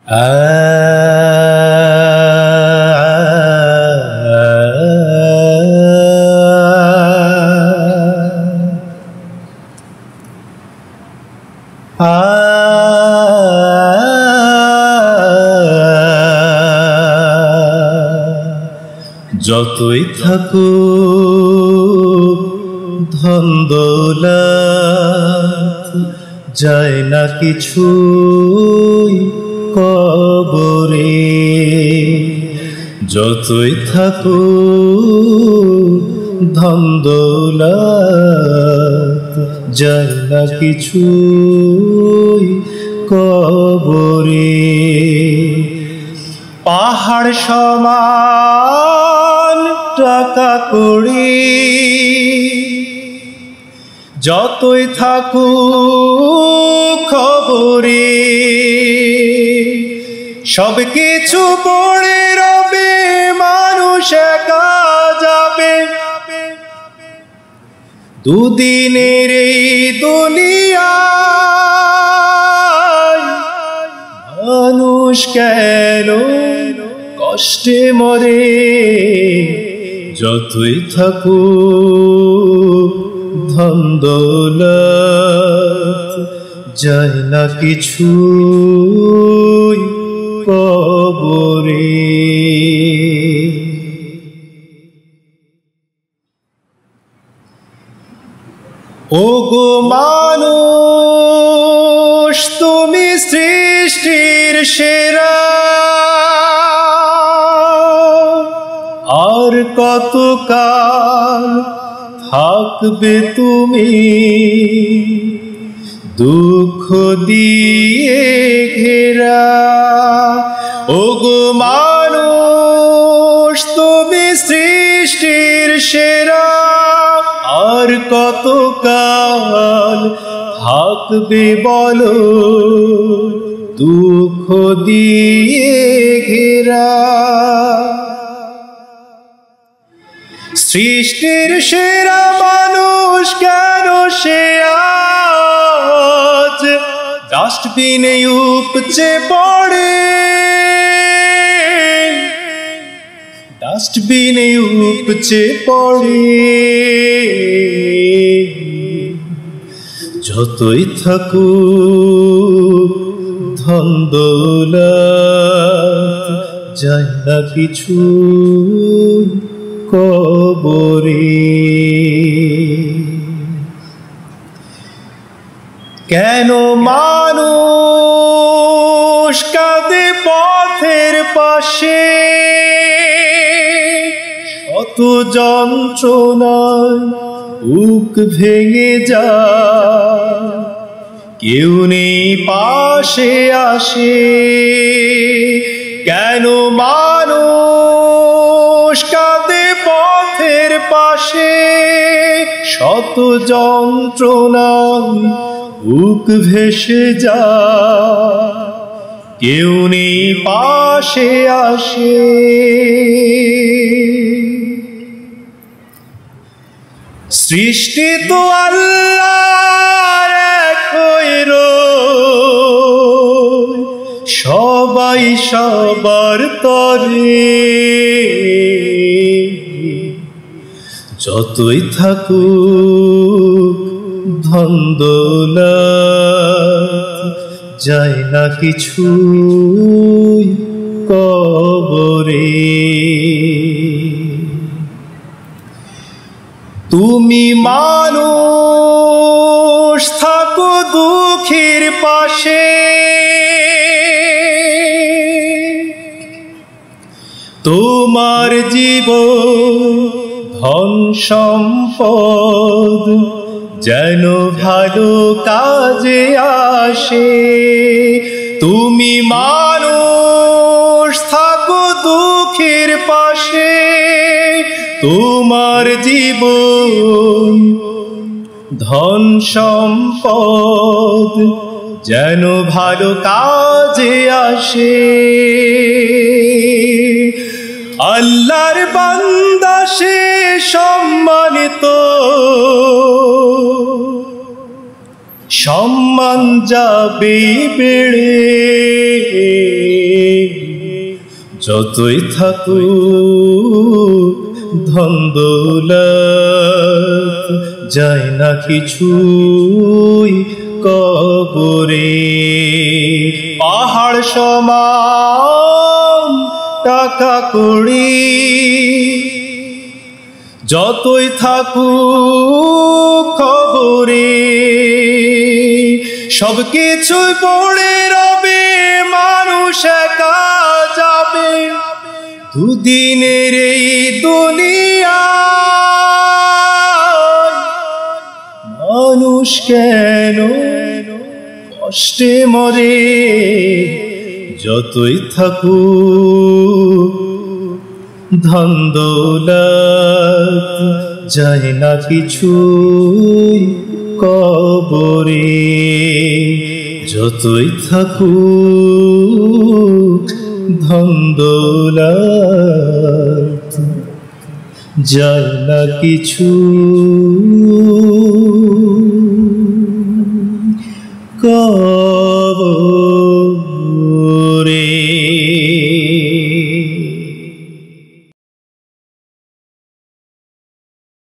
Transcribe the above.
যতই থাকুক ধন দৌলত যায় না কিছুই কবরে। যতই থাকুক ধন দৌলত যায় না কিছুই কবরে। পাহাড় সমান টাকা কড়ি যতই থাকুক খবরে, সব কিছু পড়ে রবে মানুষ একা যাবে। দুদিনের এই দুনিয়ায় মানুষ কেন কষ্টে মরে। যতই থাকুক ধন দৌলত যায় না কিছুই কবরে। ওগো মানুষ তুমি সৃষ্টির সেরা, আর কতকাল থাকবে তুমি দুঃখ দিয়ে ঘেরা। ওগো মানুষ তুমি সৃষ্টির সেরা, আর কতকাল থাকবে বলো দুঃখ দিয়ে ঘেরা। সৃষ্টির সেরা মানুষ কেন সে আজ ডাস্টবিনে উপচে পড়ে। ডাস্টবিনে উপচে পড়ে। যতই থাকুক ধন দৌলত যায় না কিছু কবরে। কেন মানুষ কাঁদে পথের পাশে, শত যন্ত্রণায় বুক ভেঙে যায়, কেউ নেই পাশে আসে। কেন মানুষ কাঁদে পথের পাশে, শত যন্ত্রণায় বুক ভেসে যায়, কেউ নেই পাশে আসে। সৃষ্টি তো আল্লাহর একই রয়, সবাই সবার তরে। যতই থাকুক ধন দৌলত যায় না কিছুই কবরে। তুমি মানুষ থাকো দুঃখীর পাশে, তোমার জীবন ধন সম্পদ যেন ভালো কাজে আসে। তুমি মানুষ থাকো দুঃখীর পাশে, তোমার জীবন ধন সম্পদ যেন ভালো কাজে আসে। আল্লাহর বান্দা সে সম্মানিত, সম্মান যাবে বেড়ে। যতই থাকুক ধন দৌলত যায় না কিছুই কবরে। পাহাড় সমান টাকা কড়ি যতই থাকুক খবরে, সব কিছুই পড়ে রবে, মানুষ একা যাবে দুদিনের এই দুনিয়ায়। মানুষ কেন কষ্টে মরে, যতই থাকুক ধন দৌলত যায় না কিছুই কবরে। যতই থাকুক ধন দৌলত যায় না কিছু কবরে।